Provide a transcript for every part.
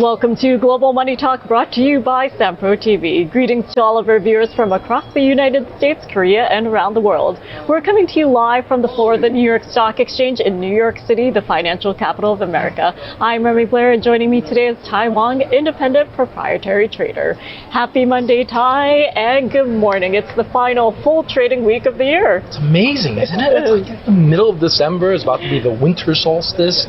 Welcome to Global Money Talk, brought to you by Sampro TV. Greetings to all of our viewers from across the United States, Korea, and around the world. We're coming to you live from the floor of the New York Stock Exchange in New York City, the financial capital of America. I'm Remy Blair, and joining me today is Tai Wong, independent proprietary trader. Happy Monday, Tai, and good morning. It's the final full trading week of the year. It's amazing, isn't it? It's like the middle of December. It's about to be the winter solstice,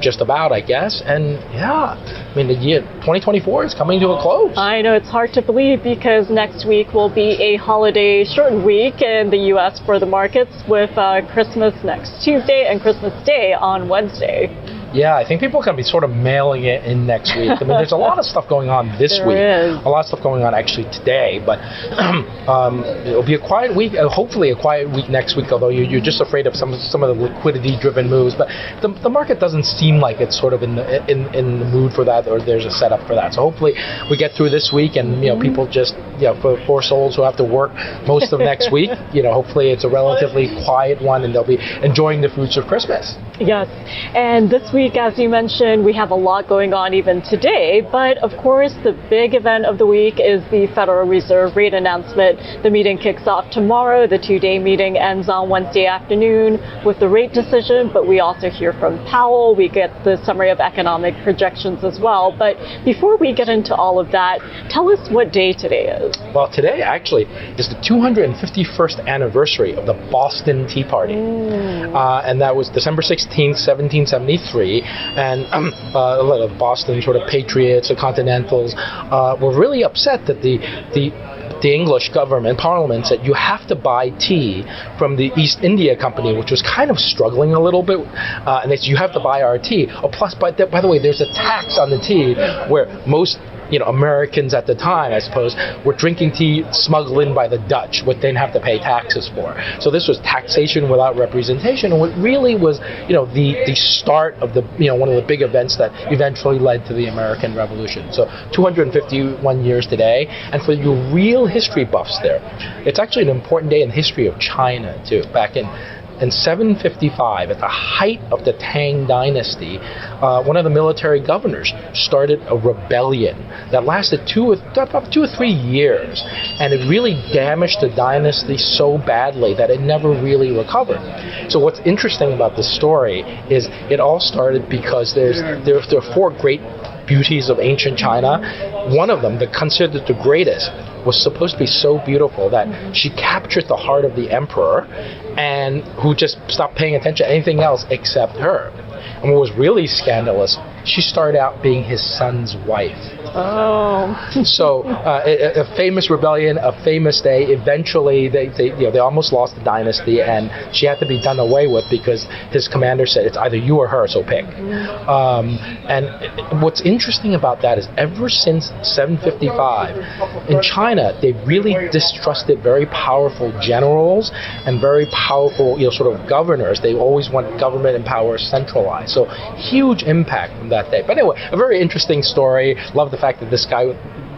just about, I guess. And yeah, I mean, the year 2024 is coming to a close. I know, it's hard to believe because next week will be a holiday shortened week in the U.S. for the markets with Christmas next Tuesday and Christmas Day on Wednesday. Yeah, I think people are going to be sort of mailing it in next week. I mean, there's a lot of stuff going on this week. Is. A lot of stuff going on actually today, but it'll be a quiet week, hopefully a quiet week next week, although you're just afraid of some of the liquidity-driven moves. But the market doesn't seem like it's sort of in the mood for that, or there's a setup for that. So hopefully we get through this week, and people just, for poor souls who have to work most of next week, hopefully it's a relatively quiet one, and they'll be enjoying the fruits of Christmas. Yes, and this week, as you mentioned, we have a lot going on even today, but of course the big event of the week is the Federal Reserve rate announcement. The meeting kicks off tomorrow. The two-day meeting ends on Wednesday afternoon with the rate decision, but we also hear from Powell. We get the summary of economic projections as well. But before we get into all of that, tell us what day today is. Well, today actually is the 251st anniversary of the Boston Tea Party. And that was December 16th, 1773. And a lot of Boston sort of patriots, the Continentals, were really upset that the English government, Parliament, said you have to buy tea from the East India Company, which was kind of struggling a little bit, and they said you have to buy our tea. Oh, plus, by the way, there's a tax on the tea where most Americans at the time, I suppose, were drinking tea smuggled in by the Dutch, what they'd have to pay taxes for. So this was taxation without representation, and what really was, the start of the, one of the big events that eventually led to the American Revolution. So 251 years today, and for you real history buffs there, it's actually an important day in the history of China too. Back in 755, at the height of the Tang Dynasty, one of the military governors started a rebellion that lasted about 2 or 3 years, and it really damaged the dynasty so badly that it never really recovered. So what's interesting about this story is it all started because there are 4 great beauties of ancient China. One of them, considered the greatest, was supposed to be so beautiful that she captured the heart of the emperor, and who just stopped paying attention to anything else except her. And what was really scandalous, she started out being his son's wife. Oh. So a famous rebellion, a famous day. Eventually, they almost lost the dynasty, and she had to be done away with because his commander said it's either you or her, so pick. And what's interesting about that is ever since 755, in China, they really distrusted very powerful generals and very powerful, sort of governors. They always want government and power centralized. So huge impact from that day. But anyway, a very interesting story. Love the fact that this guy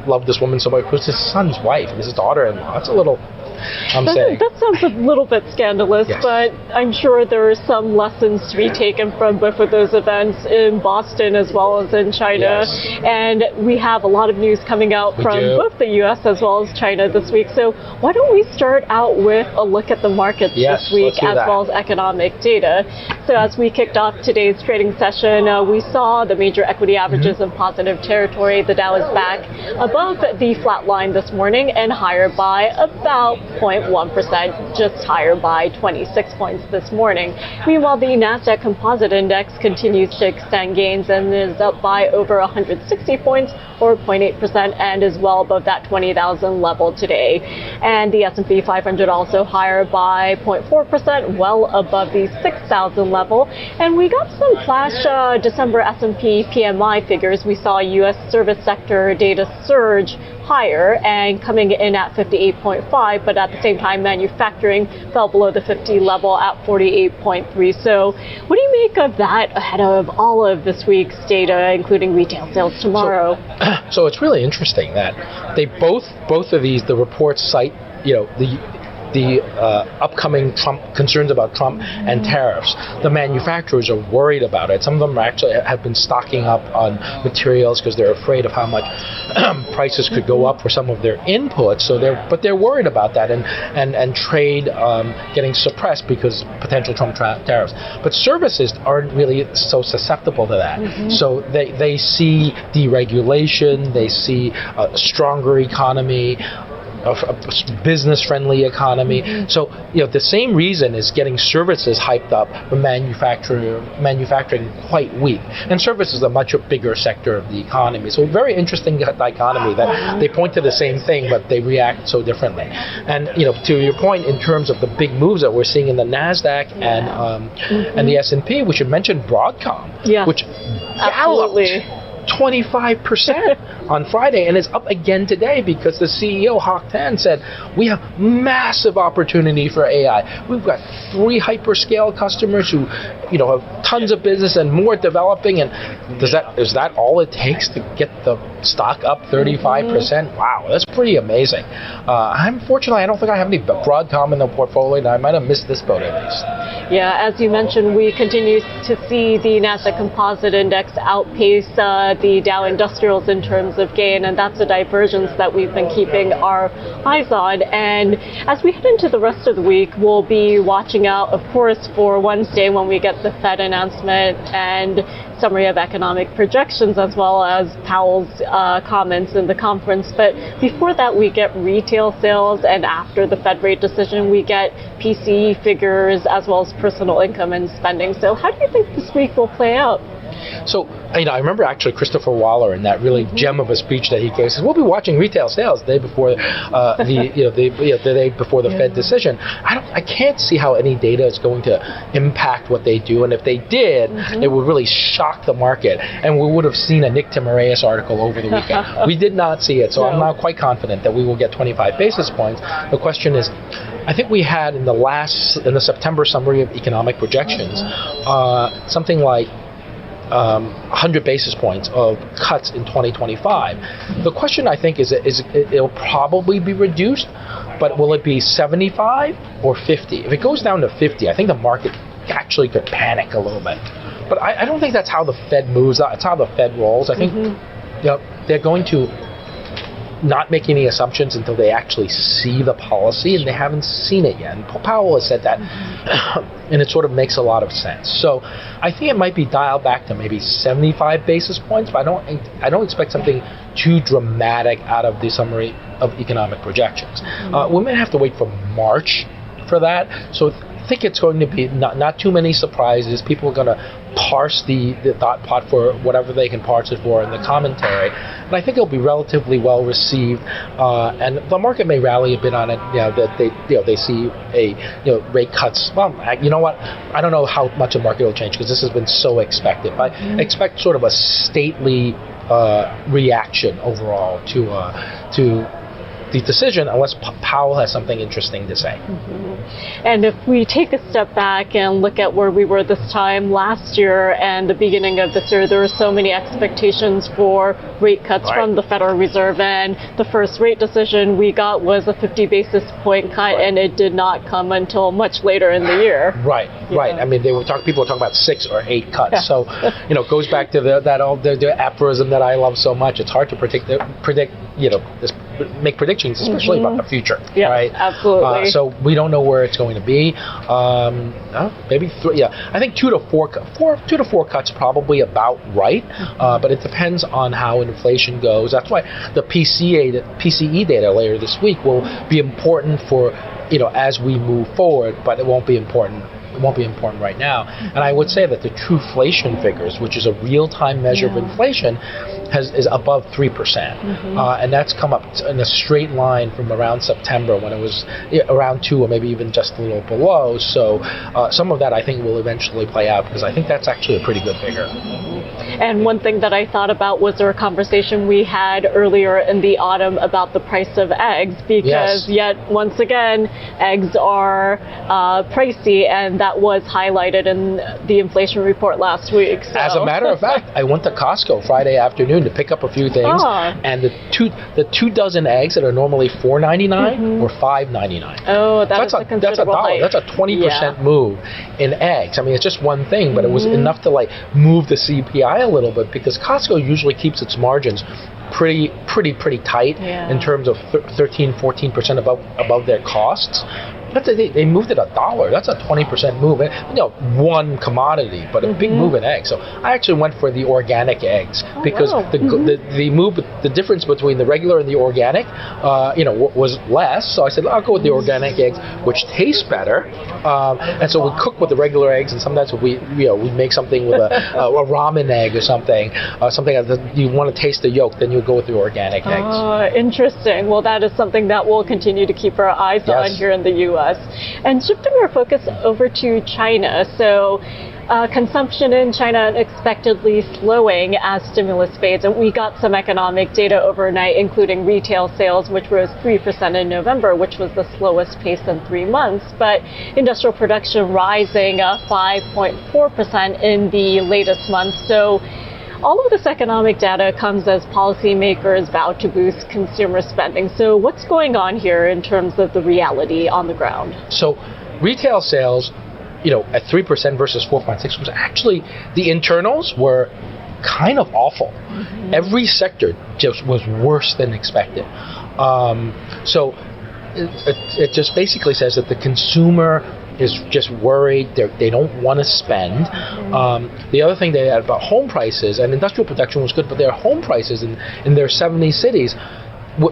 loved this woman so much. It was his son's wife, his daughter-in-law. That's a little... That sounds a little bit scandalous, yes. But I'm sure there are some lessons to be taken from both of those events in Boston as well as in China. Yes. And we have a lot of news coming out from both the U.S. as well as China this week. So why don't we start out with a look at the markets this week as well as economic data. So as we kicked off today's trading session, we saw the major equity averages in positive territory. The Dow is back above the flat line this morning and higher by about 0.1%, just higher by 26 points this morning. Meanwhile, the Nasdaq Composite Index continues to extend gains and is up by over 160 points, or 0.8%, and is well above that 20,000 level today. And the S&P 500 also higher by 0.4%, well above the 6,000 level. And we got some flash December S&P PMI figures. We saw U.S. service sector data surge higher and coming in at 58.5, but at the same time manufacturing fell below the 50 level at 48.3. So what do you make of that ahead of all of this week's data, including retail sales tomorrow? So it's really interesting that they both of these, the reports cite, the the upcoming concerns about Trump and tariffs. The manufacturers are worried about it. Some of them actually have been stocking up on materials because they're afraid of how much prices could go up for some of their inputs. So they're worried about that, and trade getting suppressed because potential Trump tariffs. But services aren't really so susceptible to that. So they see deregulation, they see a stronger economy, a business-friendly economy. So, the same reason is getting services hyped up, but manufacturing quite weak. And services is a much bigger sector of the economy. So, very interesting dichotomy that they point to the same thing, but they react so differently. And, to your point, in terms of the big moves that we're seeing in the NASDAQ and the S&P, we should mention Broadcom, which galloped 25% on Friday, and is up again today because the CEO, Hock Tan, said, we have massive opportunity for AI. We've got 3 hyperscale customers who, have tons of business and more developing, and is that all it takes to get the stock up 35%? Wow, that's pretty amazing. Unfortunately, I don't think I have any Broadcom in the portfolio, and I might have missed this boat at least. Yeah, as you mentioned, we continue to see the NASDAQ Composite Index outpace the Dow Industrials in terms of gain, and that's a divergence that we've been keeping our eyes on. And as we head into the rest of the week, we'll be watching out, of course, for Wednesday when we get the Fed announcement and summary of economic projections, as well as Powell's comments in the conference. But before that, we get retail sales, and after the Fed rate decision, we get PCE figures as well as personal income and spending. So how do you think this week will play out? So, I remember actually Christopher Waller in that really gem of a speech that he gave. Says we'll be watching retail sales the day before the day before the Fed decision. I can't see how any data is going to impact what they do, and if they did, it would really shock the market, and we would have seen a Nick Timiraeus article over the weekend. We did not see it, so I'm not quite confident that we will get 25 basis points. The question is, I think we had in the September summary of economic projections something like 100 basis points of cuts in 2025. The question, I think, is it'll probably be reduced, but will it be 75 or 50? If it goes down to 50, I think the market actually could panic a little bit. But I don't think that's how the Fed moves. That's how the Fed rolls. I think they're going to not make any assumptions until they actually see the policy, and they haven't seen it yet. And Powell has said that, and it sort of makes a lot of sense. So I think it might be dialed back to maybe 75 basis points, but I don't expect something too dramatic out of the summary of economic projections. We may have to wait for March for that. So I think it's going to be not too many surprises. People are going to parse the thought pot for whatever they can parse it for in the commentary. And I think it'll be relatively well received. And the market may rally a bit on it. That they see rate cuts. Well, you know what? I don't know how much the market will change because this has been so expected. But I expect sort of a stately reaction overall to the decision, unless Powell has something interesting to say. And if we take a step back and look at where we were this time last year and the beginning of this year, there were so many expectations for rate cuts from the Federal Reserve, and the first rate decision we got was a 50 basis point cut, and it did not come until much later in the year. Right. I mean, people were talking about 6 or 8 cuts. So, it goes back to the aphorism that I love so much. It's hard to make predictions, especially about the future. Yeah, right? Absolutely. So we don't know where it's going to be. Maybe 3. Yeah, I think 2 to 4 cuts probably about right. But it depends on how inflation goes. That's why the PCE data later this week will be important for as we move forward. But it won't be important. It won't be important right now. And I would say that the Trueflation figures, which is a real-time measure of inflation, is above 3%. And that's come up in a straight line from around September when it was around 2 or maybe even just a little below. So some of that I think will eventually play out because I think that's actually a pretty good figure. And one thing that I thought about was our conversation we had earlier in the autumn about the price of eggs, because yet once again, eggs are pricey, and that was highlighted in the inflation report last week. So. As a matter of fact, I went to Costco Friday afternoon to pick up a few things, and the 2 dozen eggs that are normally $4.99 were $5.99. Oh, that's a considerable $1. That's a 20% move in eggs. I mean, it's just one thing, but it was enough to like move the CPI a little bit, because Costco usually keeps its margins pretty tight in terms of 13-14% above their costs. They moved it $1. That's a 20% move. One commodity, but a big move in eggs. So I actually went for the organic eggs, because the difference between the regular and the organic, was less. So I said, I'll go with the organic eggs, which taste better. And so we cook with the regular eggs, and sometimes we make something with a ramen egg or something that you want to taste the yolk. Then you go with the organic eggs. Oh, interesting. Well, that is something that we'll continue to keep our eyes on here in the U.S. And shifting our focus over to China, so consumption in China unexpectedly slowing as stimulus fades, and we got some economic data overnight, including retail sales, which rose 3% in November, which was the slowest pace in 3 months, but industrial production rising 5.4% in the latest month. So all of this economic data comes as policymakers vow to boost consumer spending. So what's going on here in terms of the reality on the ground? So retail sales, at 3% versus 4.6% was actually, the internals were kind of awful. Every sector just was worse than expected. So it just basically says that the consumer is just worried. They don't want to spend. The other thing they had about home prices, and industrial production was good, but their home prices in their 70 cities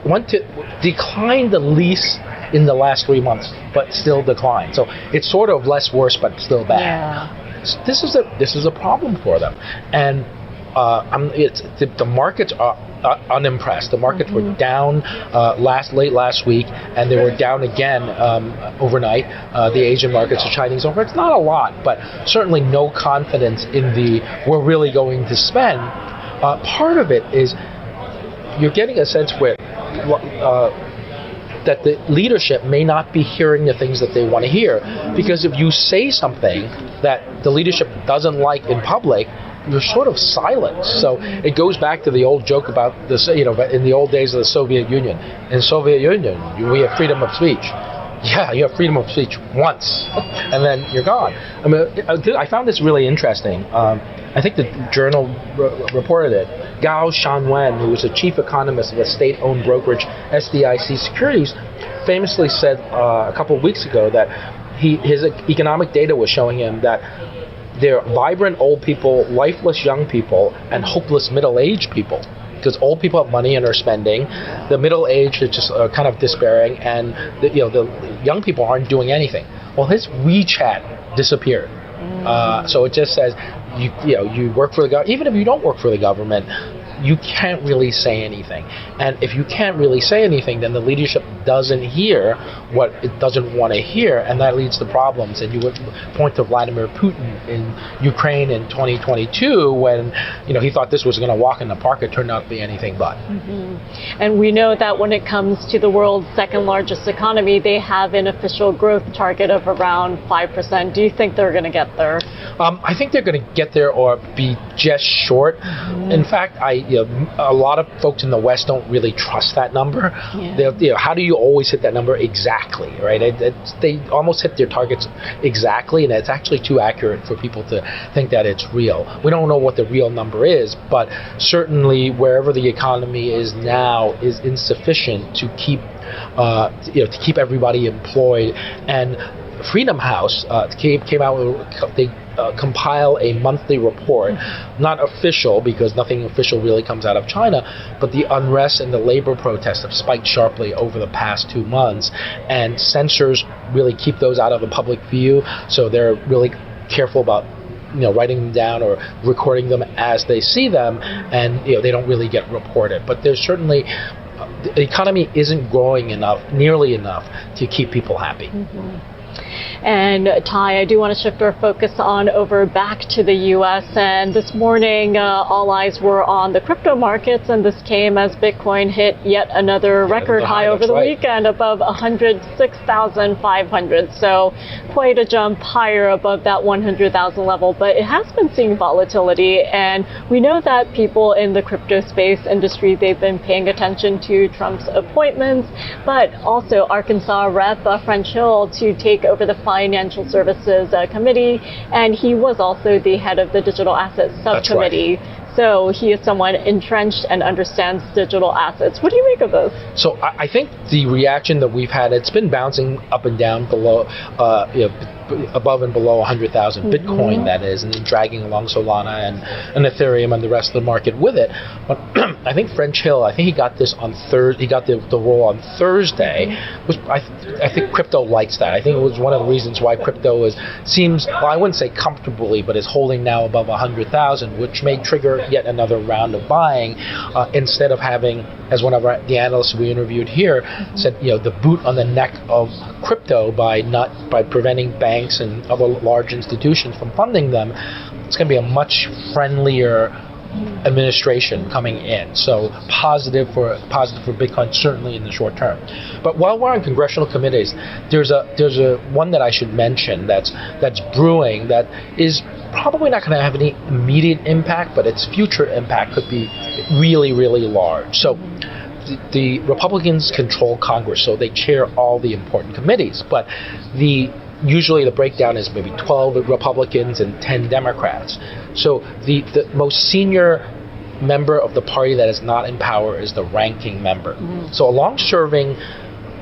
went to decline the least in the last 3 months, but still declined. So it's sort of less worse, but still bad. Yeah. So this is a problem for them, and the markets are unimpressed. The markets were down late last week, and they were down again overnight. The Asian markets, the Chinese markets, it's not a lot, but certainly no confidence in we're really going to spend. Part of it is you're getting a sense where that the leadership may not be hearing the things that they want to hear, because if you say something that the leadership doesn't like in public, you're sort of silent. So it goes back to the old joke about this, in the old days of the Soviet Union. In the Soviet Union, we have freedom of speech. Yeah, you have freedom of speech once, and then you're gone. I mean, I found this really interesting. I think the journal reported it. Gao Shanwen, who was the chief economist of a state-owned brokerage, SDIC Securities, famously said a couple of weeks ago that his economic data was showing him that there are vibrant old people, lifeless young people, and hopeless middle-aged people. Because old people have money and are spending, the middle-aged are just kind of despairing, and the young people aren't doing anything. Well, his WeChat disappeared. So it just says you work for the government. Even if you don't work for the government, you can't really say anything. And if you can't really say anything, then the leadership doesn't hear what it doesn't want to hear, and that leads to problems. And you would point to Vladimir Putin in Ukraine in 2022 when he thought this was going to walk in the park. It turned out to be anything but. And we know that when it comes to the world's second largest economy, they have an official growth target of around 5%. Do you think they're going to get there? I think they're going to get there or be just short. In fact, a lot of folks in the West don't really trust that number. How do you always hit that number exactly, right? They almost hit their targets exactly, and it's actually too accurate for people to think that it's real. We don't know what the real number is, but certainly wherever the economy is now is insufficient to keep everybody employed. And Freedom House came out with they compile a monthly report, not official because nothing official really comes out of China, but the unrest and the labor protests have spiked sharply over the past 2 months, and censors really keep those out of the public view, so they're really careful about writing them down or recording them as they see them, and they don't really get reported. But there's certainly the economy isn't growing nearly enough to keep people happy. And Tai, I do want to shift our focus on over back to the U.S. And this morning, all eyes were on the crypto markets, and this came as Bitcoin hit yet another record high over the weekend, above 106,500. So quite a jump higher above that 100,000 level. But it has been seeing volatility, and we know that people in the crypto space industry, they've been paying attention to Trump's appointments, but also Arkansas Rep. French Hill to take over the Financial Services Committee, and he was also the head of the Digital Assets Subcommittee. So he is someone entrenched and understands digital assets. What do you make of this? So I think the reaction that we've had, it's been bouncing up and down below, above and below 100,000 Bitcoin, that is, and then dragging along Solana and Ethereum and the rest of the market with it. But I think French Hill, I think he got this on Thursday. He got the role on Thursday. I think crypto likes that. I think it was one of the reasons why crypto seems, well, I wouldn't say comfortably, but is holding now above 100,000, which may trigger yet another round of buying, instead of having, as one of the analysts we interviewed here said, the boot on the neck of crypto by preventing banks and other large institutions from funding them. It's going to be a much friendlier administration coming in. So positive for Bitcoin, certainly in the short term. But while we're on congressional committees, there's a one that I should mention that's brewing that is probably not going to have any immediate impact, but its future impact could be really, really large. So the Republicans control Congress, so they chair all the important committees, but usually the breakdown is maybe 12 Republicans and 10 Democrats. So the most senior member of the party that is not in power is the ranking member. So a long-serving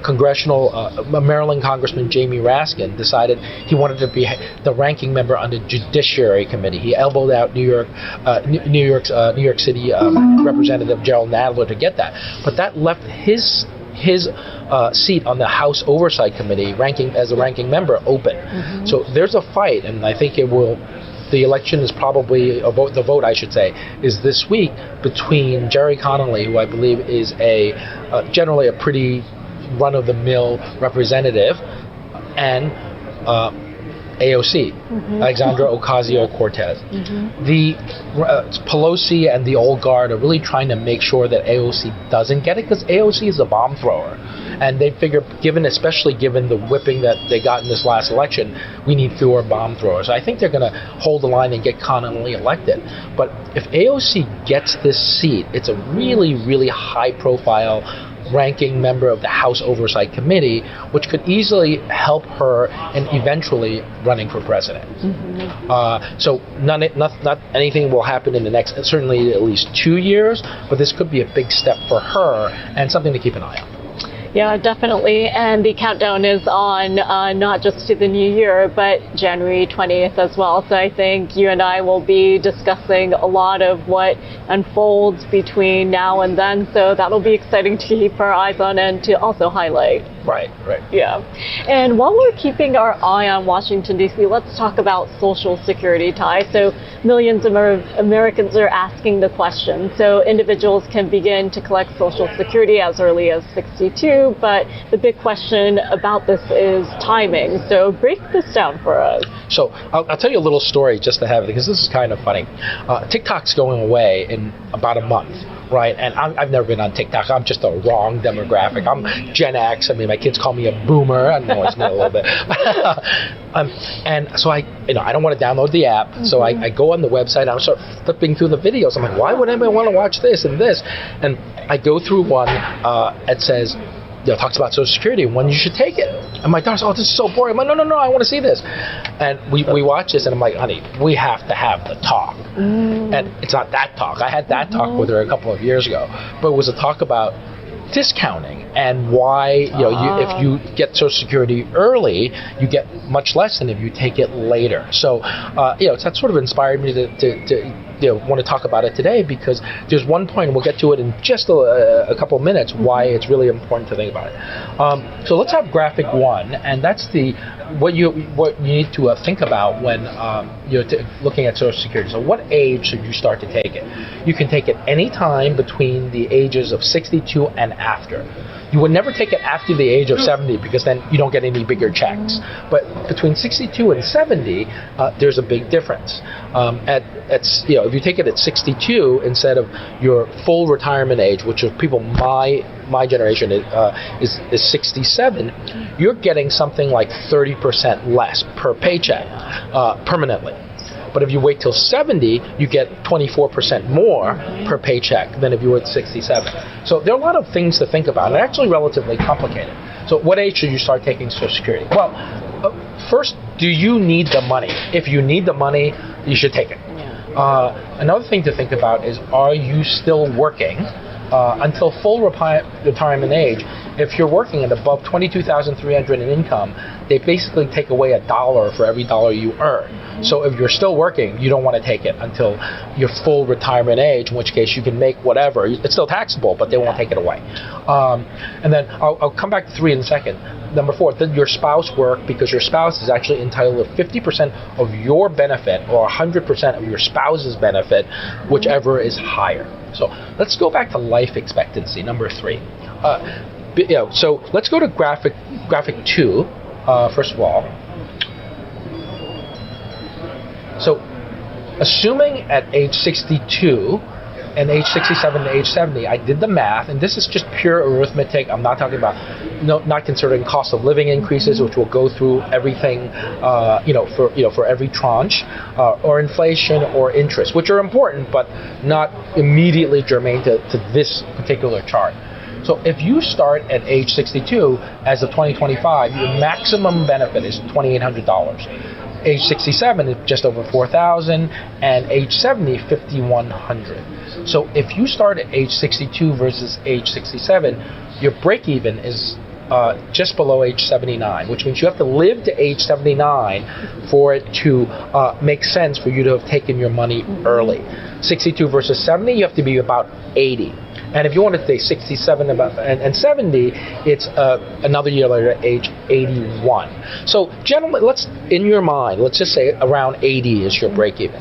congressional Maryland Congressman Jamie Raskin decided he wanted to be the ranking member on the Judiciary Committee. He elbowed out New York City Representative Gerald Nadler to get that, but that left his seat on the House Oversight Committee, as a ranking member, open. So there's a fight, and I think the election is probably the vote I should say is this week between Jerry Connolly, who I believe is generally a pretty run-of-the-mill representative, and AOC, Alexandra Ocasio-Cortez. The Pelosi and the old guard are really trying to make sure that AOC doesn't get it, because AOC is a bomb thrower. And they figure, especially given the whipping that they got in this last election, we need fewer bomb throwers. I think they're going to hold the line and get Connolly elected. But if AOC gets this seat, it's a really, really high-profile ranking member of the House Oversight Committee, which could easily help her in eventually running for president. So not anything will happen in the next, certainly at least 2 years, but this could be a big step for her and something to keep an eye on. Yeah, definitely. And the countdown is on not just to the new year, but January 20th as well. So I think you and I will be discussing a lot of what unfolds between now and then. So that'll be exciting to keep our eyes on and to also highlight. Right. Yeah. And while we're keeping our eye on Washington, D.C., let's talk about Social Security, Tai. So millions of Americans are asking the question. So individuals can begin to collect Social Security as early as 62, but the big question about this is timing. So break this down for us. So I'll tell you a little story just to have it, because this is kind of funny. TikTok's going away in about a month. Right, and I've never been on TikTok. I'm just a wrong demographic. I'm Gen X. I mean, my kids call me a boomer. I always know a little bit. And so I don't want to download the app. So I go on the website. I start flipping through the videos. I'm like, why would anybody want to watch this and this? And I go through one that says, talks about Social Security and when you should take it. And my daughter's, this is so boring. I'm like, no, I want to see this. And we watch this, and I'm like, honey, we have to have the talk. And it's not that talk. I had that talk with her a couple of years ago, but it was a talk about discounting and why if you get Social Security early, you get much less than if you take it later. So that sort of inspired me to want to talk about it today because there's one point, and we'll get to it in just a couple of minutes, why it's really important to think about it. So let's have graphic 1, and that's what you need to think about when you're looking at Social Security. So what age should you start to take it? You can take it any time between the ages of 62 and after. You would never take it after the age of 70 because then you don't get any bigger checks. But between 62 and 70, there's a big difference. If you take it at 62 instead of your full retirement age, which is people my generation is 67, you're getting something like 30% less per paycheck permanently. But if you wait till 70, you get 24% more per paycheck than if you were at 67. So there are a lot of things to think about, and actually relatively complicated. So what age should you start taking Social Security? Well, first, do you need the money? If you need the money, you should take it. Another thing to think about is, are you still working until full retirement age? If you're working at above $22,300 in income, they basically take away $1 for every dollar you earn. So if you're still working, you don't want to take it until your full retirement age, in which case you can make whatever. It's still taxable, but they won't take it away. And then I'll come back to 3 in a second. Number 4, did your spouse work? Because your spouse is actually entitled to 50% of your benefit or 100% of your spouse's benefit, whichever is higher. So let's go back to life expectancy, number 3. So let's go to graphic 2, first of all. So assuming at age 62 and age 67 to age 70, I did the math, and this is just pure arithmetic. I'm not talking about, not considering cost of living increases, which will go through everything, for every tranche, or inflation or interest, which are important, but not immediately germane to this particular chart. So if you start at age 62, as of 2025, your maximum benefit is $2,800. Age 67 is just over $4,000, and age 70, $5,100. So if you start at age 62 versus age 67, your break-even is just below age 79, which means you have to live to age 79 for it to make sense for you to have taken your money early. 62 versus 70, you have to be about 80. And if you want to say 67 and 70, it's another year later, age 81. So, gentlemen, in your mind, let's just say around 80 is your break-even.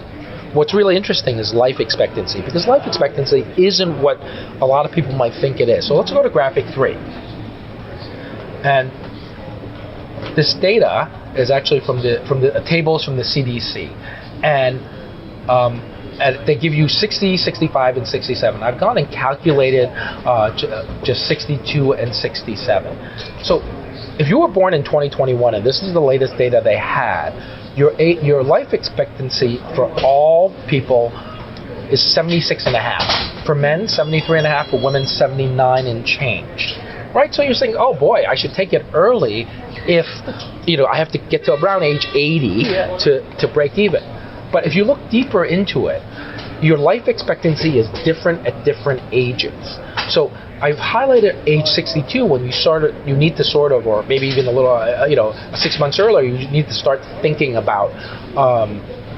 What's really interesting is life expectancy, because life expectancy isn't what a lot of people might think it is. So let's go to graphic 3. And this data is actually from the tables from the CDC. And they give you 60, 65, and 67. I've gone and calculated just 62 and 67. So if you were born in 2021, and this is the latest data they had, your life expectancy for all people is 76 and a half. For men, 73 and a half. For women, 79 and change. Right? So you're saying, oh boy, I should take it early if I have to get to around age 80 to break even. But if you look deeper into it, your life expectancy is different at different ages. So I've highlighted age 62 when you need to sort of, or maybe even a little, 6 months earlier, you need to start thinking about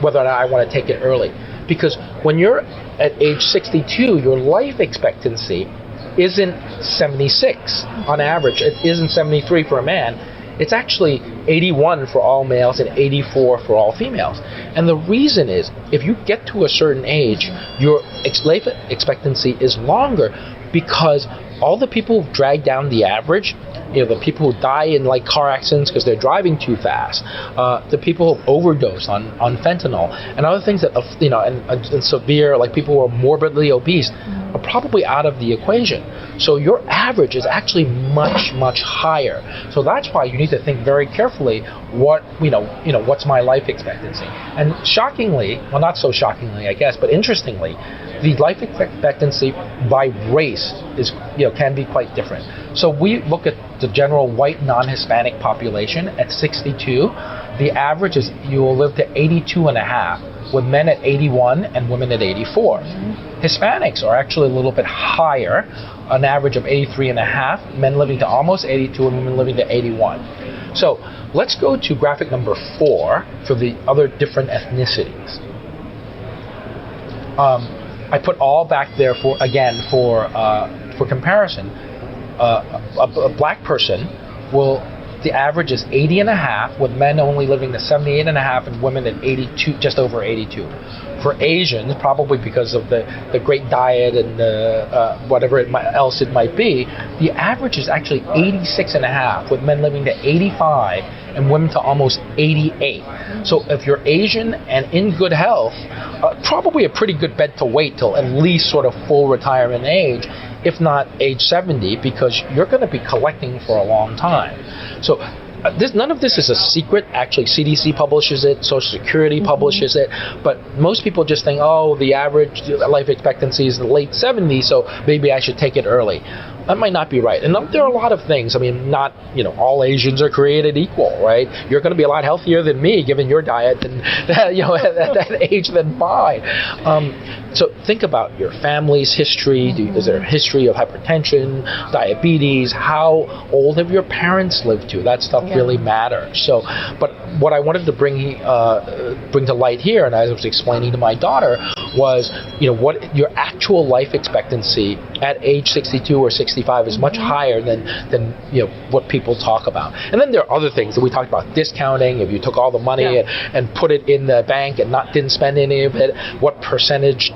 whether or not I want to take it early. Because when you're at age 62, your life expectancy isn't 76 on average. It isn't 73 for a man. It's actually 81 for all males and 84 for all females. And the reason is, if you get to a certain age, your life expectancy is longer because all the people who drag down the average, the people who die in car accidents because they're driving too fast, the people who overdose on fentanyl, and other things that, and severe, like people who are morbidly obese, are probably out of the equation. So your average is actually much, much higher. So that's why you need to think very carefully what's my life expectancy. And shockingly, well, not so shockingly, I guess, but interestingly, the life expectancy by race can be quite different. So we look at the general white non-Hispanic population at 62. The average is you will live to 82 and a half, with men at 81 and women at 84. Hispanics are actually a little bit higher, an average of 83 and a half, men living to almost 82 and women living to 81. So let's go to graphic number 4 for the other different ethnicities. I put all back there for comparison. A black person the average is 80 and a half, with men only living to 78 and a half and women at 82, just over 82. For Asians, probably because of the great diet and whatever else it might be, the average is actually 86 and a half, with men living to 85 and women to almost 88. So if you're Asian and in good health, probably a pretty good bet to wait till at least sort of full retirement age, if not age 70, because you're going to be collecting for a long time. So none of this is a secret. Actually, CDC publishes it, Social Security publishes it, but most people just think, oh, the average life expectancy is the late 70s, so maybe I should take it early. That might not be right. And there are a lot of things. I mean, not, all Asians are created equal, right? You're going to be a lot healthier than me, given your diet, and at that age than mine. So think about your family's history. Is there a history of hypertension, diabetes? How old have your parents lived to? That stuff really matters. So, but what I wanted to bring to light here, and as I was explaining to my daughter, was what your actual life expectancy at age 62 or 65 is much higher than what people talk about. And then there are other things that we talked about: discounting. If you took all the money and put it in the bank and didn't spend any of it, what percentage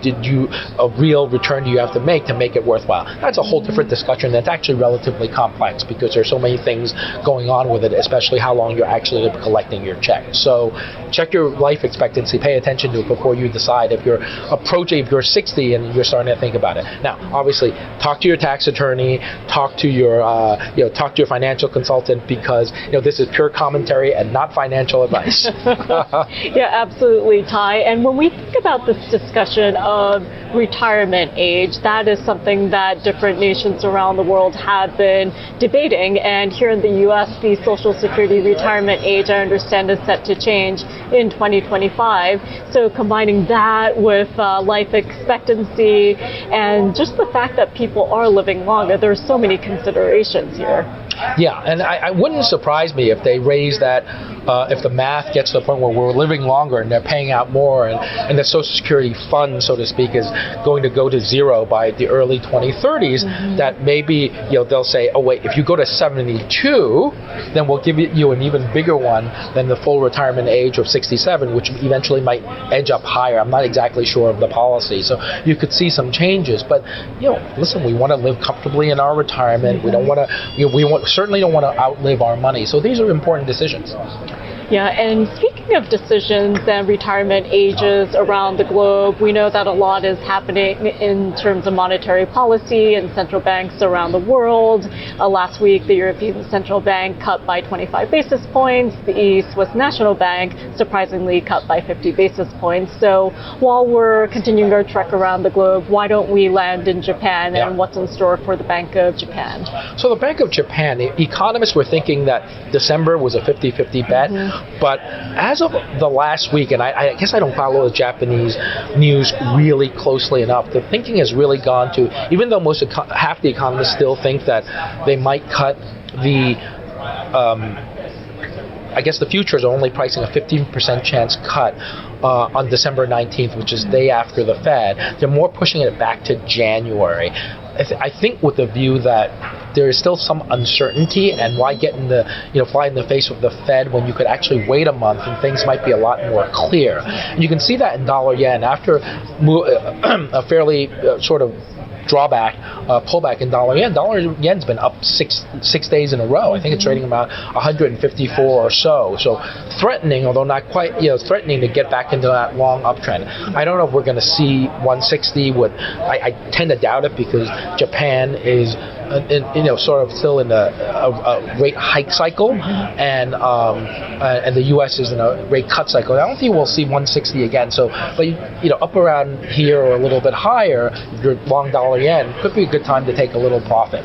of real return do you have to make it worthwhile? That's a whole different discussion. That's actually relatively complex because there's so many things going on with it, especially how long you're actually collecting your check. So check your life expectancy, pay attention to it before you decide if you're 60 and you're starting to think about it. Now, obviously, talk to your tax attorney, talk to your financial consultant, because this is pure commentary and not financial advice. Yeah, absolutely, Tai. And when we think about this discussion of retirement age, that is something that different nations around the world have been debating. And here in the U.S., the Social Security retirement age, I understand, is set to change in 2025. So combining that with life expectancy and just the fact that people are living longer, there's so many considerations here. Yeah, and I wouldn't surprise me if they raise that, if the math gets to the point where we're living longer and they're paying out more, and the Social Security fund, so to speak, is going to go to zero by the early 2030s, that maybe they'll say, oh wait, if you go to 72, then we'll give you an even bigger one than the full retirement age of 67, which eventually might edge up higher. I'm not exactly sure of the policy, so you could see some changes. But listen, we want to live comfortably in our retirement. We don't want to. Certainly don't want to outlive our money. So these are important decisions. Yeah, and speaking of decisions and retirement ages around the globe, we know that a lot is happening in terms of monetary policy and central banks around the world. Last week, the European Central Bank cut by 25 basis points. The Swiss National Bank surprisingly cut by 50 basis points. So while we're continuing our trek around the globe, why don't we land in Japan, and what's in store for the Bank of Japan? So the Bank of Japan, economists were thinking that December was a 50-50 bet. But as of the last week, and I guess I don't follow the Japanese news really closely enough, the thinking has really gone to, even though half the economists still think that they might cut the, I guess the futures are only pricing a 15% chance cut on December 19th, which is the day after the Fed. They're more pushing it back to January. I think with the view that there is still some uncertainty, and why get in the fly in the face of the Fed when you could actually wait a month and things might be a lot more clear. And you can see that in dollar yen after a fairly sort of pullback in dollar yen. Dollar yen's been up six days in a row. I think it's trading about 154 or so. So threatening, although not quite, threatening to get back into that long uptrend. I don't know if we're going to see 160. I tend to doubt it, because Japan is sort of still in a rate hike cycle, and the U.S. is in a rate cut cycle. I don't think we'll see 160 again. So, but up around here or a little bit higher, your long dollar yen could be a good time to take a little profit,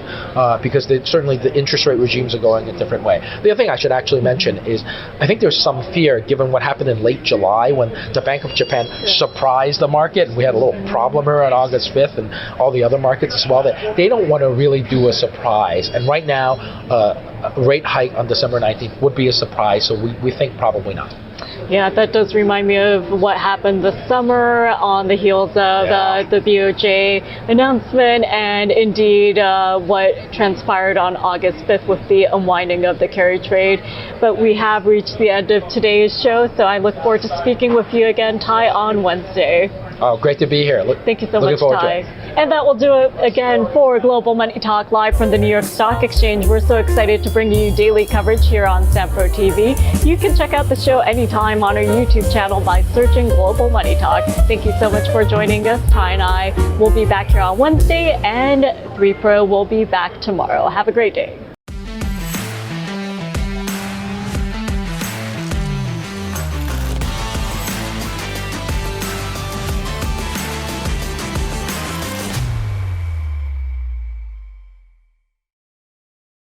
because certainly the interest rate regimes are going a different way. The other thing I should actually mention is I think there's some fear, given what happened in late July when the Bank of Japan surprised the market, and we had a little problem here on August 5th and all the other markets as well, that they don't want to really do a surprise. And right now, a rate hike on December 19th would be a surprise, so we think probably not. Yeah, that does remind me of what happened this summer on the heels of the BOJ announcement, and indeed what transpired on August 5th with the unwinding of the carry trade. But we have reached the end of today's show, so I look forward to speaking with you again, Tai, on Wednesday. Oh, great to be here. Thank you so much, Tai. And that will do it again for Global Money Talk live from the New York Stock Exchange. We're so excited to bring you daily coverage here on StamPro TV. You can check out the show anytime on our YouTube channel by searching Global Money Talk. Thank you so much for joining us. Tai and I will be back here on Wednesday, and 3Pro will be back tomorrow. Have a great day.